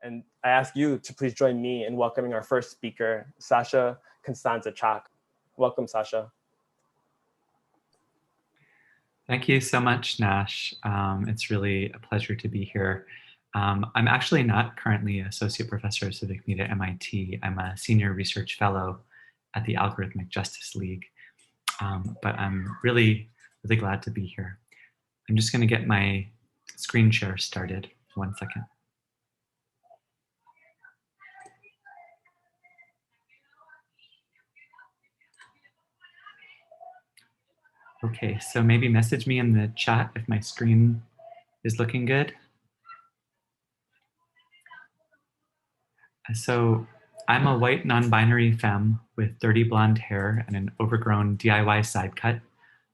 And I ask you to please join me in welcoming our first speaker, Sasha Costanza-Chock. Welcome, Sasha. Thank you so much, Nash. It's really a pleasure to be here. I'm actually not currently Associate Professor of Civic Media at MIT. I'm a Senior Research Fellow at the Algorithmic Justice League. But I'm really glad to be here. I'm just going to get my screen share started. 1 second. Okay, so maybe message me in the chat if my screen is looking good. So I'm a white non-binary femme with dirty blonde hair and an overgrown DIY side cut.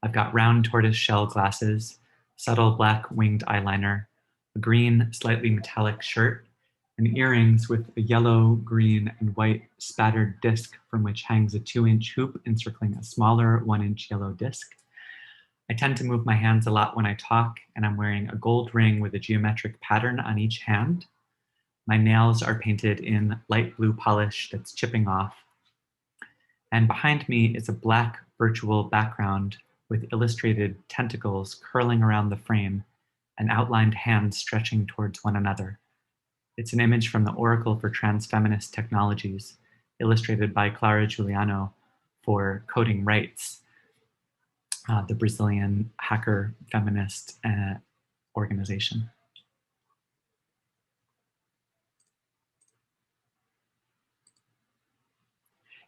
I've got round tortoise shell glasses, subtle black winged eyeliner, a green, slightly metallic shirt, and earrings with a yellow, green, and white spattered disc from which hangs a 2-inch hoop encircling a smaller 1-inch yellow disc. I tend to move my hands a lot when I talk, and I'm wearing a gold ring with a geometric pattern on each hand. My nails are painted in light blue polish that's chipping off. And behind me is a black virtual background with illustrated tentacles curling around the frame and outlined hands stretching towards one another. It's an image from the Oracle for Transfeminist Technologies, illustrated by Clara Juliano for Coding Rights, the Brazilian hacker feminist organization.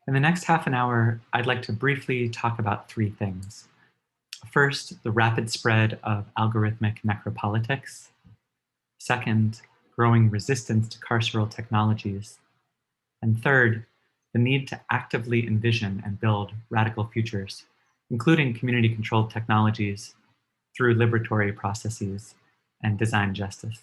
In the next half an hour, I'd like to briefly talk about 3 things. First, the rapid spread of algorithmic necropolitics. Second, growing resistance to carceral technologies. And third, the need to actively envision and build radical futures, including community-controlled technologies through liberatory processes and design justice.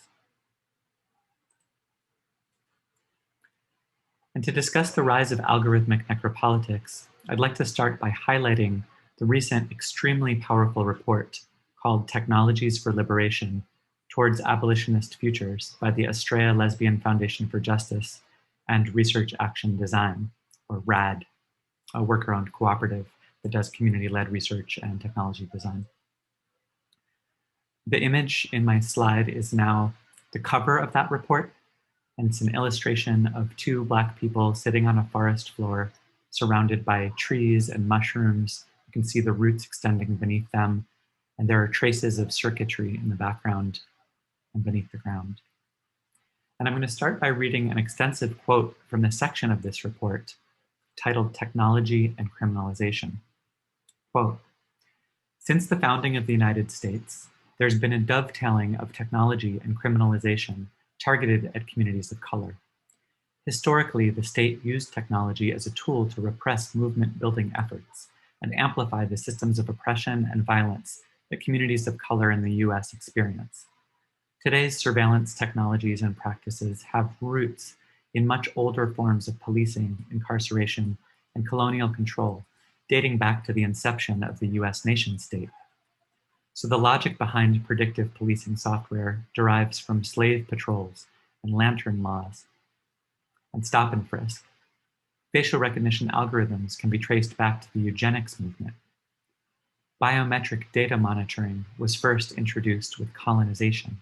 And to discuss the rise of algorithmic necropolitics, I'd like to start by highlighting the recent extremely powerful report called Technologies for Liberation Towards Abolitionist Futures by the Australia Lesbian Foundation for Justice and Research Action Design, or RAD, a worker-owned cooperative that does community-led research and technology design. The image in my slide is now the cover of that report, and it's an illustration of 2 Black people sitting on a forest floor surrounded by trees and mushrooms. You can see the roots extending beneath them, and there are traces of circuitry in the background and beneath the ground. And I'm going to start by reading an extensive quote from the section of this report titled Technology and Criminalization. Quote, "Since the founding of the United States, there's been a dovetailing of technology and criminalization targeted at communities of color. Historically, the state used technology as a tool to repress movement-building efforts and amplify the systems of oppression and violence that communities of color in the US experience. Today's surveillance technologies and practices have roots in much older forms of policing, incarceration, and colonial control, dating back to the inception of the US nation-state. So the logic behind predictive policing software derives from slave patrols and lantern laws and stop and frisk. Facial recognition algorithms can be traced back to the eugenics movement. Biometric data monitoring was first introduced with colonization.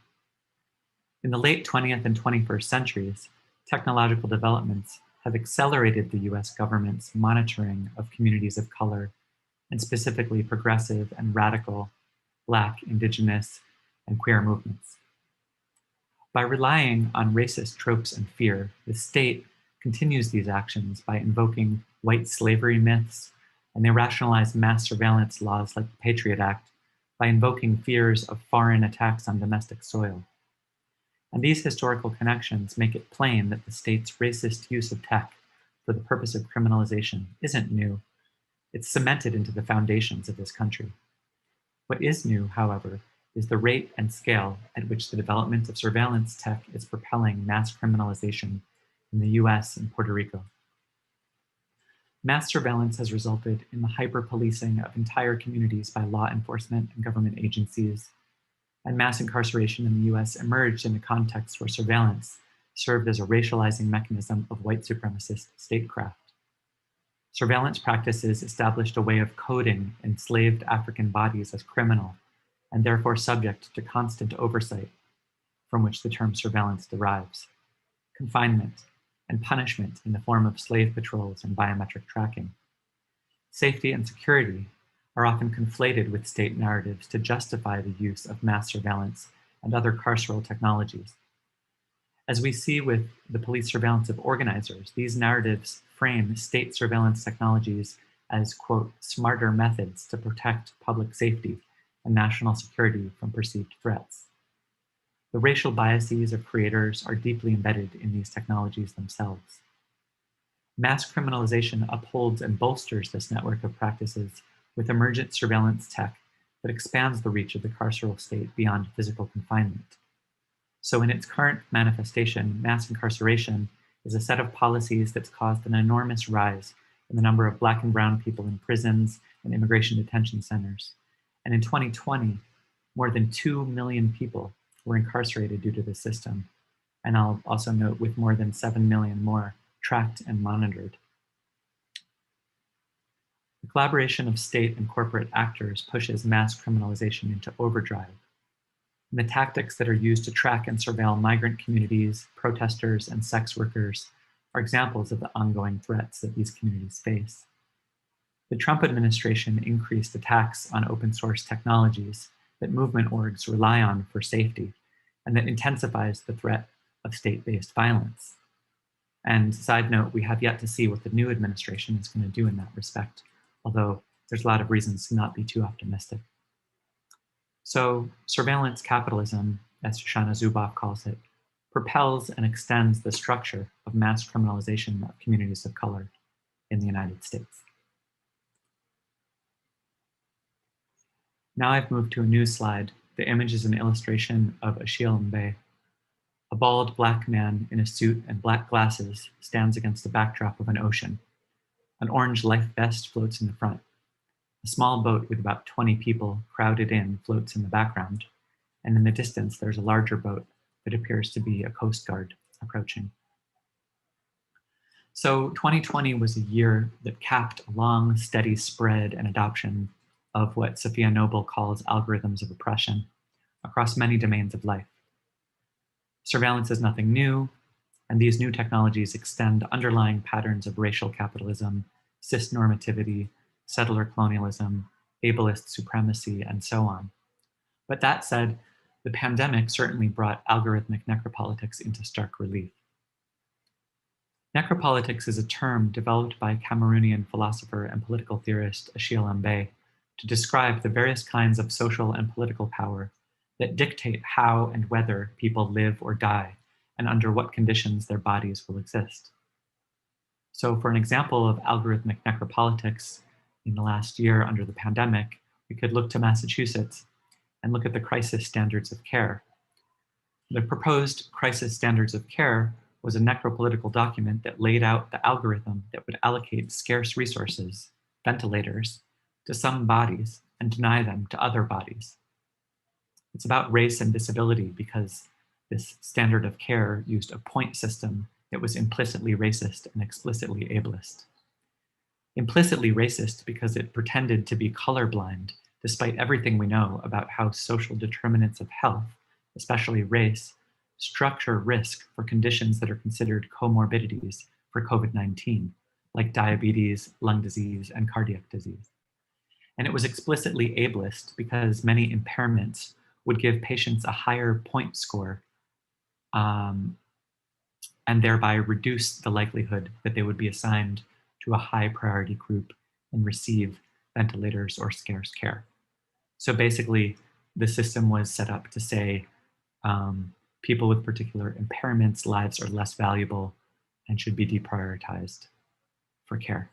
In the late 20th and 21st centuries, technological developments have accelerated the US government's monitoring of communities of color, and specifically progressive and radical Black, Indigenous, and queer movements. By relying on racist tropes and fear, the state continues these actions by invoking white slavery myths, and they rationalize mass surveillance laws like the Patriot Act by invoking fears of foreign attacks on domestic soil. And these historical connections make it plain that the state's racist use of tech for the purpose of criminalization isn't new. It's cemented into the foundations of this country. What is new, however, is the rate and scale at which the development of surveillance tech is propelling mass criminalization in the US and Puerto Rico. Mass surveillance has resulted in the hyper-policing of entire communities by law enforcement and government agencies, and mass incarceration in the US emerged in a context where surveillance served as a racializing mechanism of white supremacist statecraft. Surveillance practices established a way of coding enslaved African bodies as criminal and therefore subject to constant oversight, from which the term surveillance derives, confinement, and punishment in the form of slave patrols and biometric tracking. Safety and security are often conflated with state narratives to justify the use of mass surveillance and other carceral technologies. As we see with the police surveillance of organizers, these narratives frame state surveillance technologies as, quote, smarter methods to protect public safety and national security from perceived threats. The racial biases of creators are deeply embedded in these technologies themselves. Mass criminalization upholds and bolsters this network of practices with emergent surveillance tech that expands the reach of the carceral state beyond physical confinement. So in its current manifestation, mass incarceration is a set of policies that's caused an enormous rise in the number of Black and brown people in prisons and immigration detention centers. And in 2020, more than 2 million people were incarcerated due to this system. And I'll also note with more than 7 million more tracked and monitored. The collaboration of state and corporate actors pushes mass criminalization into overdrive. And the tactics that are used to track and surveil migrant communities, protesters, and sex workers are examples of the ongoing threats that these communities face. The Trump administration increased attacks on open source technologies that movement orgs rely on for safety, and that intensifies the threat of state-based violence. And side note, we have yet to see what the new administration is going to do in that respect, although there's a lot of reasons to not be too optimistic. So surveillance capitalism, as Shoshana Zuboff calls it, propels and extends the structure of mass criminalization of communities of color in the United States. Now I've moved to a new slide. The image is an illustration of Achille Mbembe. A bald Black man in a suit and black glasses stands against the backdrop of an ocean. An orange life vest floats in the front. A small boat with about 20 people crowded in floats in the background, and in the distance there's a larger boat that appears to be a Coast Guard approaching. So 2020 was a year that capped a long, steady spread and adoption of what Sophia Noble calls algorithms of oppression across many domains of life. Surveillance is nothing new, and these new technologies extend underlying patterns of racial capitalism, cisnormativity, settler colonialism, ableist supremacy, and so on. But that said, the pandemic certainly brought algorithmic necropolitics into stark relief. Necropolitics is a term developed by Cameroonian philosopher and political theorist Achille Mbembe to describe the various kinds of social and political power that dictate how and whether people live or die, and under what conditions their bodies will exist. So for an example of algorithmic necropolitics in the last year under the pandemic, we could look to Massachusetts and look at the crisis standards of care. The proposed crisis standards of care was a necropolitical document that laid out the algorithm that would allocate scarce resources, ventilators, to some bodies and deny them to other bodies. It's about race and disability because this standard of care used a point system that was implicitly racist and explicitly ableist. Implicitly racist because it pretended to be colorblind, despite everything we know about how social determinants of health, especially race, structure risk for conditions that are considered comorbidities for COVID-19, like diabetes, lung disease, and cardiac disease. And it was explicitly ableist because many impairments would give patients a higher point score and thereby reduce the likelihood that they would be assigned to a high priority group and receive ventilators or scarce care. So basically, the system was set up to say people with particular impairments' lives are less valuable and should be deprioritized for care.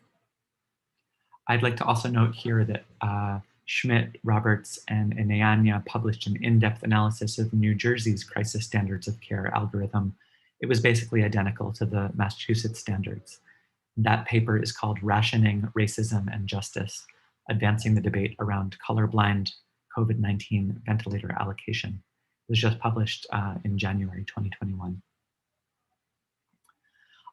I'd like to also note here that Schmidt, Roberts, and Inayanya published an in-depth analysis of New Jersey's crisis standards of care algorithm. It was basically identical to the Massachusetts standards. That paper is called Rationing Racism and Justice, Advancing the Debate Around Colorblind COVID-19 Ventilator Allocation. It was just published in January 2021.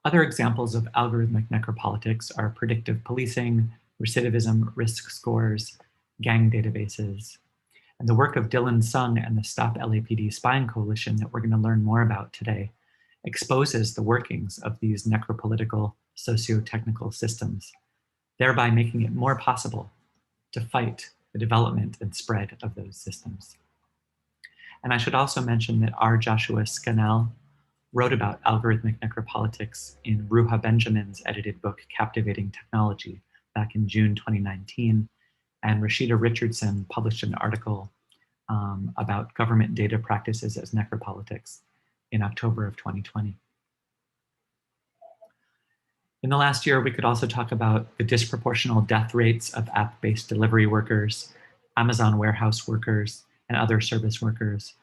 Other examples of algorithmic necropolitics are predictive policing, recidivism risk scores, gang databases. And the work of Dillon Sung and the Stop LAPD Spying Coalition that we're going to learn more about today exposes the workings of these necropolitical socio-technical systems, thereby making it more possible to fight the development and spread of those systems. And I should also mention that R. Joshua Scannell wrote about algorithmic necropolitics in Ruha Benjamin's edited book, Captivating Technology, back in June 2019. And Rashida Richardson published an article about government data practices as necropolitics in October of 2020. In the last year, we could also talk about the disproportional death rates of app-based delivery workers, Amazon warehouse workers, and other service workers,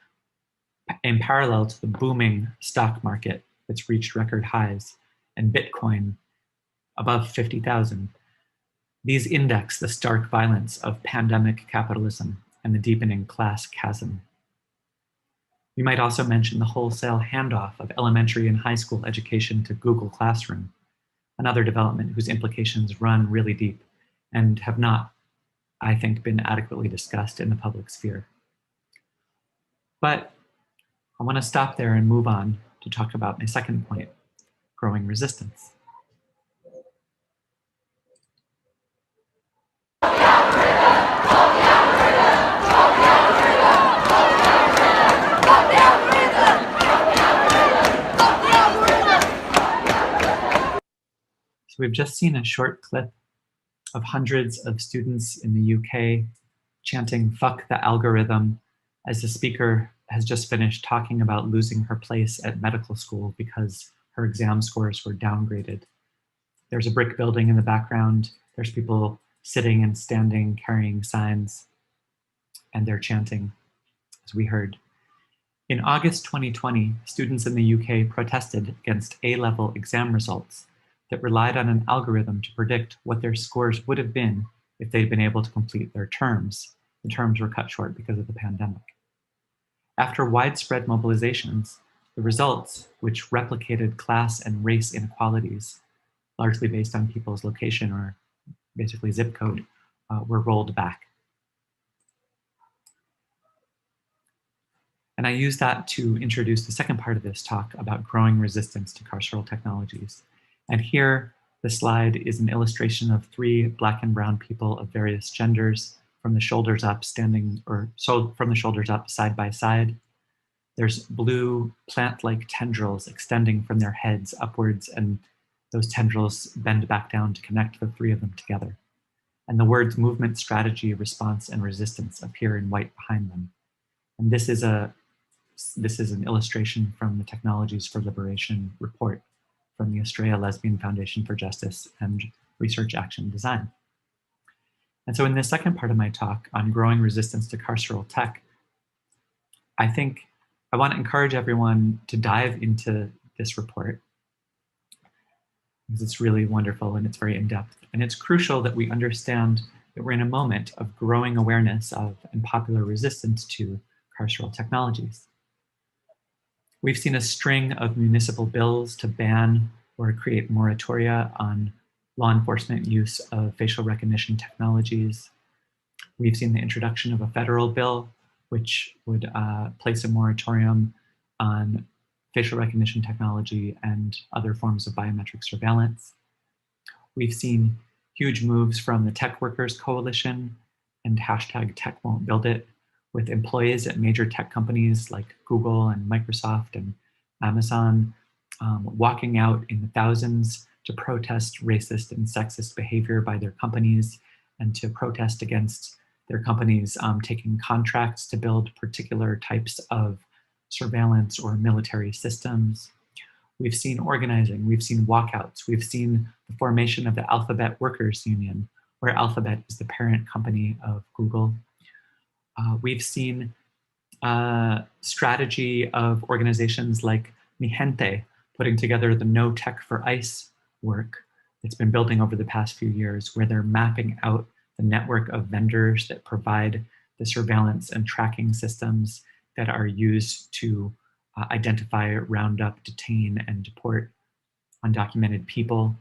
in parallel to the booming stock market that's reached record highs and Bitcoin above 50,000. These index the stark violence of pandemic capitalism and the deepening class chasm. We might also mention the wholesale handoff of elementary and high school education to Google Classroom, another development whose implications run really deep and have not, I think, been adequately discussed in the public sphere. But I want to stop there and move on to talk about my second point, growing resistance. So we've just seen a short clip of hundreds of students in the UK chanting "fuck the algorithm" as the speaker has just finished talking about losing her place at medical school because her exam scores were downgraded. There's a brick building in the background. There's people sitting and standing, carrying signs, and they're chanting, as we heard. In August 2020, students in the UK protested against A-level exam results that relied on an algorithm to predict what their scores would have been if they'd been able to complete their terms. The terms were cut short because of the pandemic. After widespread mobilizations, the results, which replicated class and race inequalities, largely based on people's location or basically zip code, were rolled back. And I use that to introduce the second part of this talk about growing resistance to carceral technologies. And here, the slide is an illustration of 3 Black and brown people of various genders from the shoulders up from the shoulders up side by side. There's blue plant-like tendrils extending from their heads upwards, and those tendrils bend back down to connect the 3 of them together. And the words movement, strategy, response, and resistance appear in white behind them. And this is an illustration from the Technologies for Liberation report from the Australia Lesbian Foundation for Justice and Research Action Design. And so in this second part of my talk on growing resistance to carceral tech, I think I want to encourage everyone to dive into this report because it's really wonderful and it's very in-depth. And it's crucial that we understand that we're in a moment of growing awareness of and popular resistance to carceral technologies. We've seen a string of municipal bills to ban or create moratoria on law enforcement use of facial recognition technologies. We've seen the introduction of a federal bill which would place a moratorium on facial recognition technology and other forms of biometric surveillance. We've seen huge moves from the Tech Workers Coalition and #TechWon'tBuildIt, with employees at major tech companies like Google and Microsoft and Amazon walking out in the thousands to protest racist and sexist behavior by their companies and to protest against their companies taking contracts to build particular types of surveillance or military systems. We've seen organizing, we've seen walkouts, we've seen the formation of the Alphabet Workers Union, where Alphabet is the parent company of Google. We've seen strategy of organizations like Mi Gente putting together the No Tech for ICE work that's been building over the past few years, where they're mapping out the network of vendors that provide the surveillance and tracking systems that are used to identify, round up, detain, and deport undocumented people.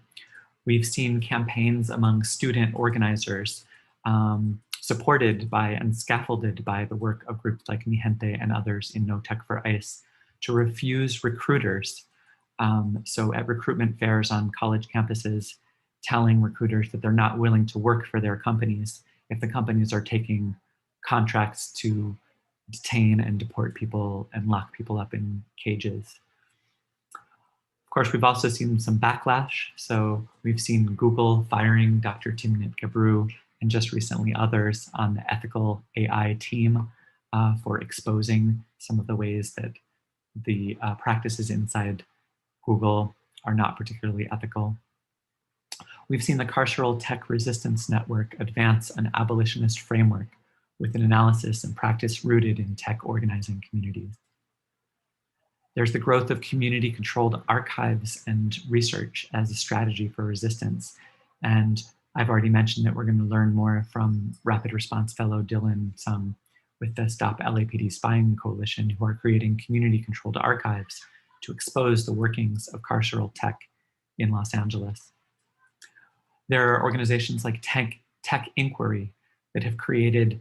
We've seen campaigns among student organizers supported by and scaffolded by the work of groups like Mi Gente and others in No Tech for ICE to refuse recruiters. So at recruitment fairs on college campuses, telling recruiters that they're not willing to work for their companies if the companies are taking contracts to detain and deport people and lock people up in cages. Of course, we've also seen some backlash. So we've seen Google firing Dr. Timnit Gebru and just recently others on the ethical AI team for exposing some of the ways that the practices inside Google are not particularly ethical. We've seen the Carceral Tech Resistance Network advance an abolitionist framework with an analysis and practice rooted in tech organizing communities. There's the growth of community-controlled archives and research as a strategy for resistance. And I've already mentioned that we're going to learn more from Rapid Response Fellow Dillon with the Stop LAPD Spying Coalition, who are creating community-controlled archives to expose the workings of carceral tech in Los Angeles. There are organizations like Tech Inquiry that have created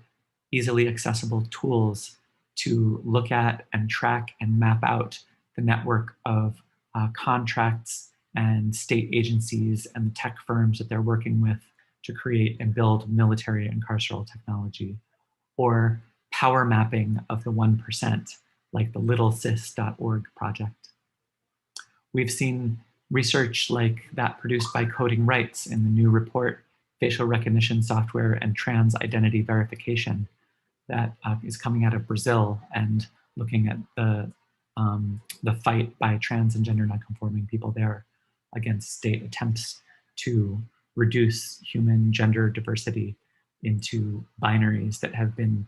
easily accessible tools to look at and track and map out the network of contracts and state agencies and the tech firms that they're working with to create and build military and carceral technology, or power mapping of the 1%, like the littlesis.org project. We've seen research like that produced by Coding Rights in the new report, Facial Recognition Software and Trans Identity Verification, that is coming out of Brazil and looking at the fight by trans and gender nonconforming people there against state attempts to reduce human gender diversity into binaries that have been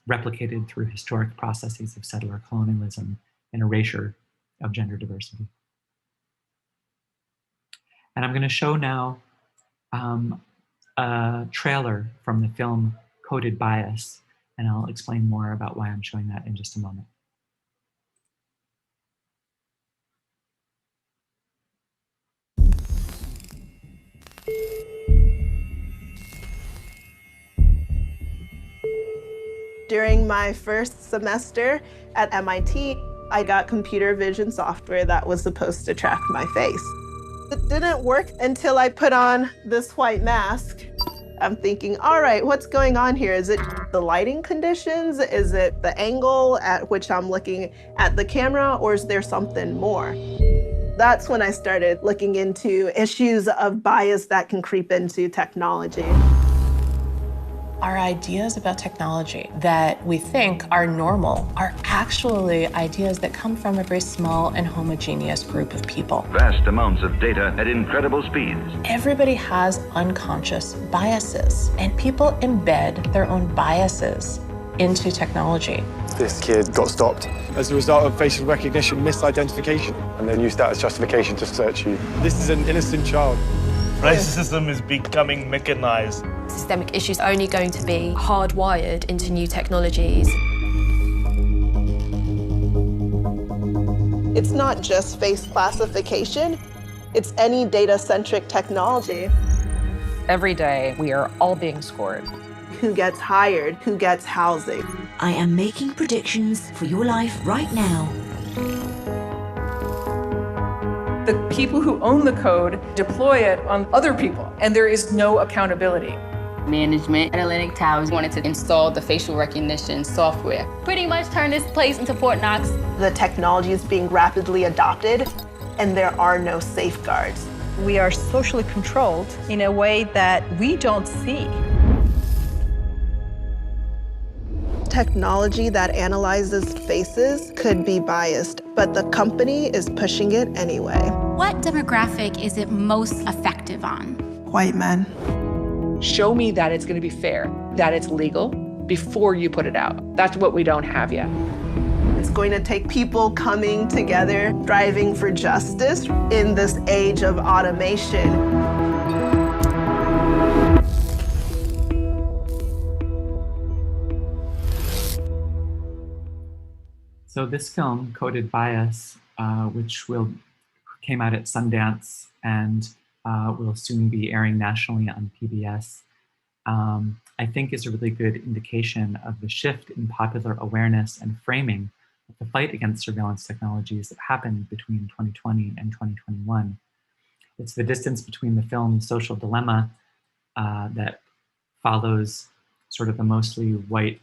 replicated through historic processes of settler colonialism and erasure of gender diversity. And I'm going to show now a trailer from the film Coded Bias, and I'll explain more about why I'm showing that in just a moment. During my first semester at MIT, I got computer vision software that was supposed to track my face. It didn't work until I put on this white mask. I'm thinking, all right, what's going on here? Is it the lighting conditions? Is it the angle at which I'm looking at the camera, or is there something more? That's when I started looking into issues of bias that can creep into technology. Our ideas about technology that we think are normal are actually ideas that come from a very small and homogeneous group of people. Vast amounts of data at incredible speeds. Everybody has unconscious biases, and people embed their own biases into technology. This kid got stopped as a result of facial recognition misidentification, and then used that as justification to search you. This is an innocent child. Racism is becoming mechanized. Systemic issues are only going to be hardwired into new technologies. It's not just face classification, it's any data-centric technology. Every day, we are all being scored. Who gets hired, who gets housing. I am making predictions for your life right now. The people who own the code deploy it on other people, and there is no accountability. Management at Atlantic Towers wanted to install the facial recognition software. Pretty much turn this place into Fort Knox. The technology is being rapidly adopted, and there are no safeguards. We are socially controlled in a way that we don't see. Technology that analyzes faces could be biased, but the company is pushing it anyway. What demographic is it most effective on? White men. Show me that it's going to be fair, that it's legal, before you put it out. That's what we don't have yet. It's going to take people coming together, striving for justice in this age of automation. So this film, Coded Bias, which came out at Sundance and will soon be airing nationally on PBS, I think is a really good indication of the shift in popular awareness and framing of the fight against surveillance technologies that happened between 2020 and 2021. It's the distance between the film Social Dilemma that follows sort of the mostly white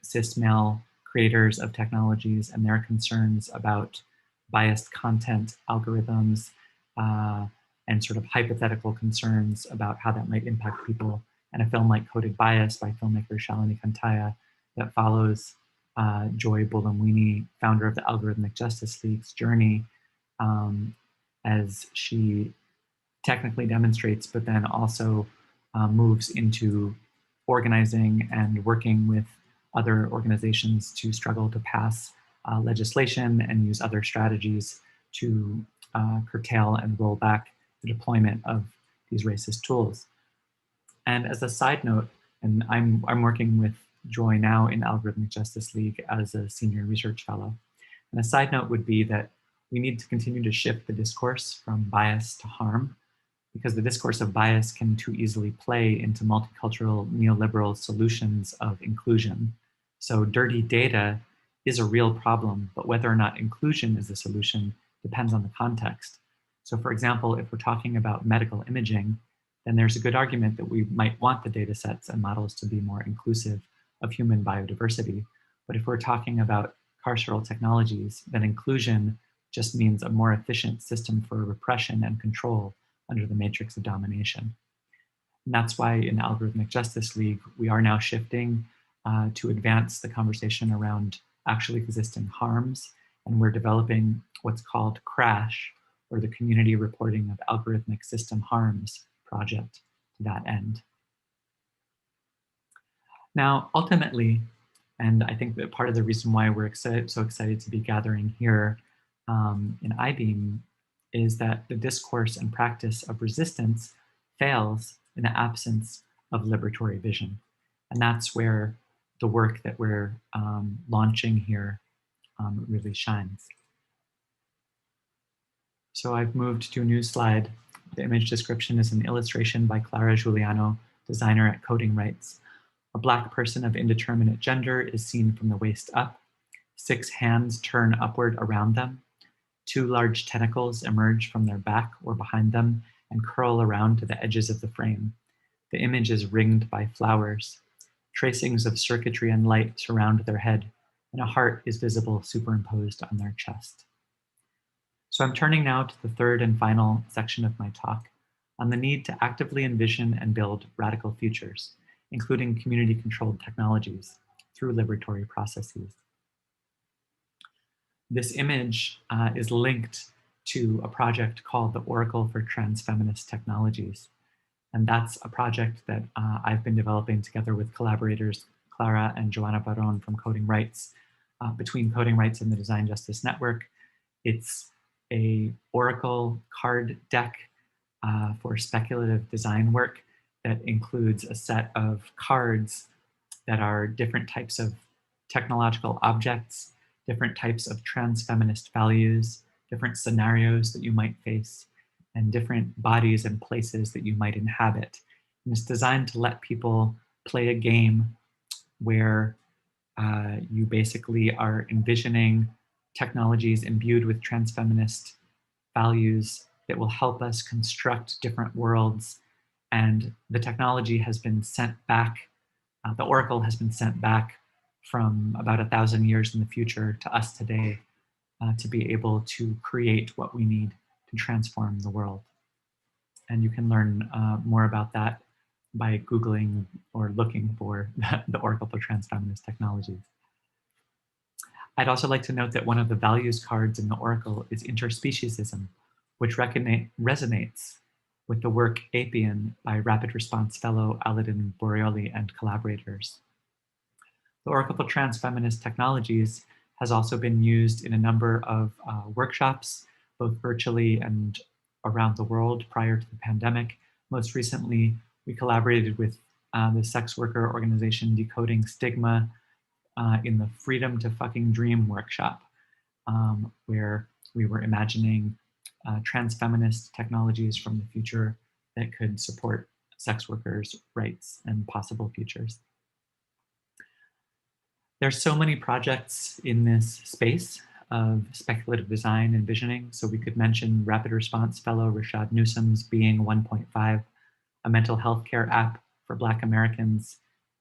cis male creators of technologies and their concerns about biased content algorithms and sort of hypothetical concerns about how that might impact people, and a film like Coded Bias by filmmaker Shalini Kantaya that follows Joy Buolamwini, founder of the Algorithmic Justice League's journey as she technically demonstrates, but then also moves into organizing and working with other organizations to struggle to pass legislation and use other strategies to curtail and roll back the deployment of these racist tools. And as a side note, and I'm working with Joy now in Algorithmic Justice League as a senior research fellow. And a side note would be that we need to continue to shift the discourse from bias to harm, because the discourse of bias can too easily play into multicultural neoliberal solutions of inclusion. So dirty data is a real problem, but whether or not inclusion is the solution depends on the context. So for example, if we're talking about medical imaging, then there's a good argument that we might want the data sets and models to be more inclusive of human biodiversity. But if we're talking about carceral technologies, then inclusion just means a more efficient system for repression and control under the matrix of domination. And that's why in Algorithmic Justice League, we are now shifting to advance the conversation around actually existing harms. And we're developing what's called CRASH, or the Community Reporting of Algorithmic System Harms project to that end. Now, ultimately, and I think that part of the reason why we're so excited to be gathering here in Eyebeam is that the discourse and practice of resistance fails in the absence of liberatory vision. And that's where the work that we're launching here really shines. So I've moved to a new slide. The image description is an illustration by Clara Giuliano, designer at Coding Rights. A Black person of indeterminate gender is seen from the waist up. 6 hands turn upward around them. 2 large tentacles emerge from their back or behind them and curl around to the edges of the frame. The image is ringed by flowers. Tracings of circuitry and light surround their head, and a heart is visible superimposed on their chest. So I'm turning now to the third and final section of my talk on the need to actively envision and build radical futures, including community-controlled technologies through liberatory processes. This image is linked to a project called the Oracle for Transfeminist Technologies. And that's a project that I've been developing together with collaborators Clara and Joanna Barron from Coding Rights. Between Coding Rights and the Design Justice Network, it's a Oracle card deck for speculative design work that includes a set of cards that are different types of technological objects, different types of transfeminist values, different scenarios that you might face, and different bodies and places that you might inhabit. And it's designed to let people play a game where you basically are envisioning technologies imbued with transfeminist values that will help us construct different worlds. And the technology has been sent back, the Oracle has been sent back from about 1,000 years in the future to us today to be able to create what we need to transform the world. And you can learn more about that by Googling or looking for the Oracle for Transfeminist Technologies. I'd also like to note that one of the values cards in the Oracle is interspeciesism, which resonates with the work Eyebeam by Rapid Response Fellow Aladin Boreoli and collaborators. The Oracle for Transfeminist Technologies has also been used in a number of workshops, both virtually and around the world prior to the pandemic. Most recently, we collaborated with the sex worker organization Decoding Stigma in the Freedom to Fucking Dream workshop, where we were imagining transfeminist technologies from the future that could support sex workers' rights and possible futures. There's so many projects in this space of speculative design and visioning. So we could mention Rapid Response Fellow Rashad Newsom's Being 1.5, a mental health care app for Black Americans,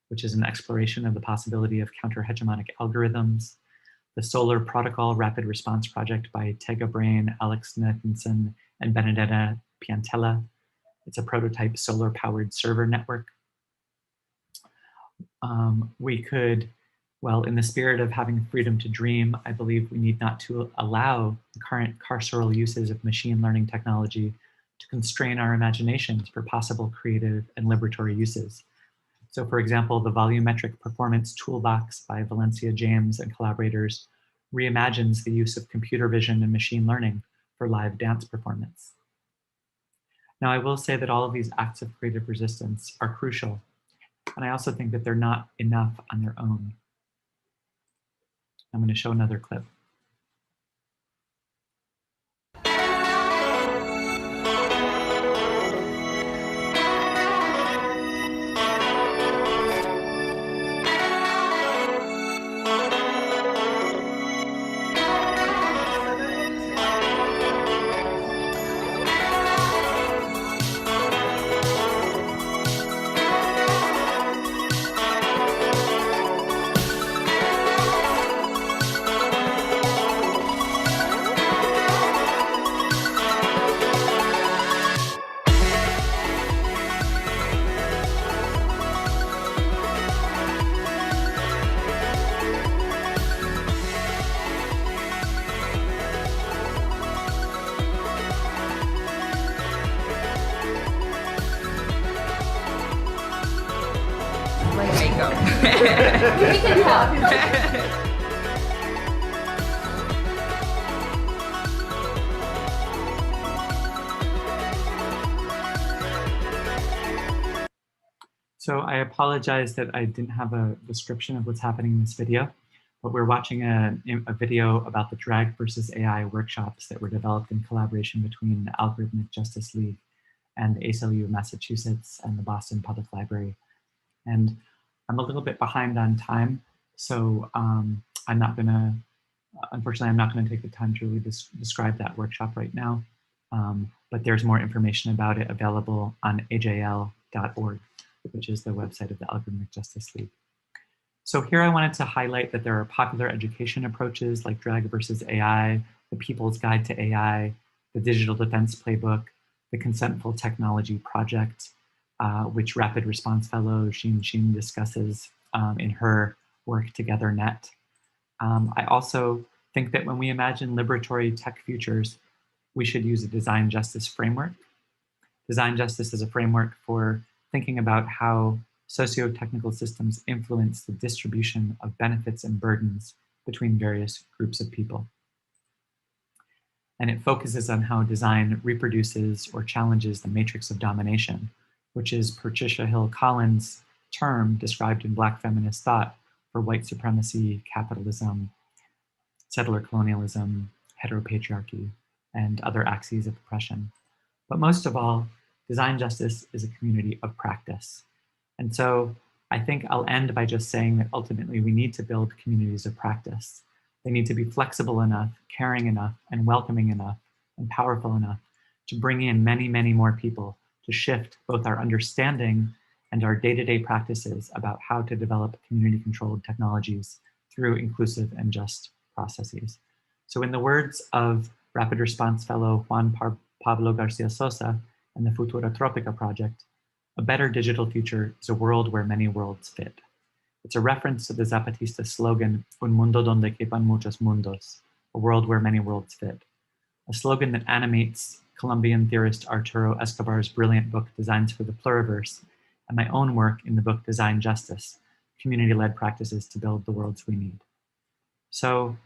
which is an exploration of the possibility of counter-hegemonic algorithms. The Solar Protocol Rapid Response Project by Tega Brain, Alex Nathanson, and Benedetta Piantella. It's a prototype solar-powered server network. We could, well, in the spirit of having freedom to dream, I believe we need not to allow the current carceral uses of machine learning technology to constrain our imaginations for possible creative and liberatory uses. So for example, the Volumetric Performance Toolbox by Valencia James and collaborators reimagines the use of computer vision and machine learning for live dance performance. Now, I will say that all of these acts of creative resistance are crucial, and I also think that they're not enough on their own. I'm going to show another clip. We can help. So I apologize that I didn't have a description of what's happening in this video, but we're watching a video about the Drag versus AI workshops that were developed in collaboration between the Algorithmic Justice League and the ACLU of Massachusetts and the Boston Public Library. And I'm a little bit behind on time, so unfortunately, I'm not gonna take the time to really describe that workshop right now, but there's more information about it available on ajl.org, which is the website of the Algorithmic Justice League. So here I wanted to highlight that there are popular education approaches like Drag versus AI, the People's Guide to AI, the Digital Defense Playbook, the Consentful Technology Project, which Rapid Response Fellow Xin discusses in her work TogetherNet. I also think that when we imagine liberatory tech futures, we should use a design justice framework. Design justice is a framework for thinking about how socio-technical systems influence the distribution of benefits and burdens between various groups of people. And it focuses on how design reproduces or challenges the matrix of domination, which is Patricia Hill Collins' term described in Black feminist thought for white supremacy, capitalism, settler colonialism, heteropatriarchy, and other axes of oppression. But most of all, design justice is a community of practice. And so I think I'll end by just saying that ultimately we need to build communities of practice. They need to be flexible enough, caring enough, and welcoming enough, and powerful enough to bring in many, many more people to shift both our understanding and our day-to-day practices about how to develop community-controlled technologies through inclusive and just processes. So in the words of Rapid Response Fellow Juan Pablo Garcia Sosa and the Futura Tropica project, a better digital future is a world where many worlds fit. It's a reference to the Zapatista slogan, Un mundo donde quepan muchos mundos, a world where many worlds fit. A slogan that animates Colombian theorist Arturo Escobar's brilliant book, Designs for the Pluriverse, and my own work in the book Design Justice, Community-Led Practices to Build the Worlds We Need. So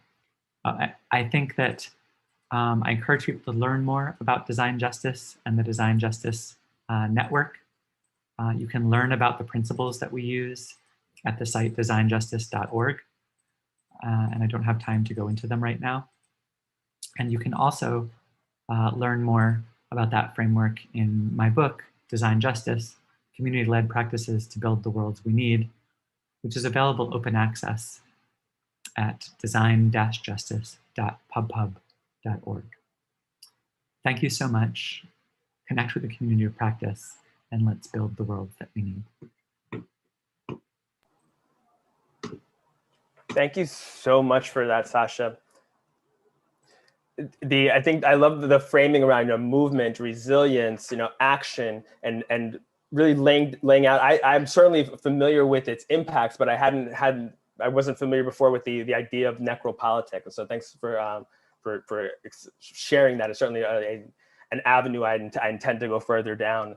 I think that I encourage people to learn more about design justice and the Design Justice Network. You can learn about the principles that we use at the site designjustice.org, and I don't have time to go into them right now. And you can also learn more about that framework in my book, Design Justice, Community-Led Practices to Build the Worlds We Need, which is available open access at design-justice.pubpub.org. Thank you so much. Connect with the community of practice, and let's build the world that we need. Thank you so much for that, Sasha. I think I love the framing around movement, resilience, action, and really laying out. I'm certainly familiar with its impacts, but I wasn't familiar before with the idea of necropolitics. And so thanks for sharing that. It's certainly an avenue I intend to go further down.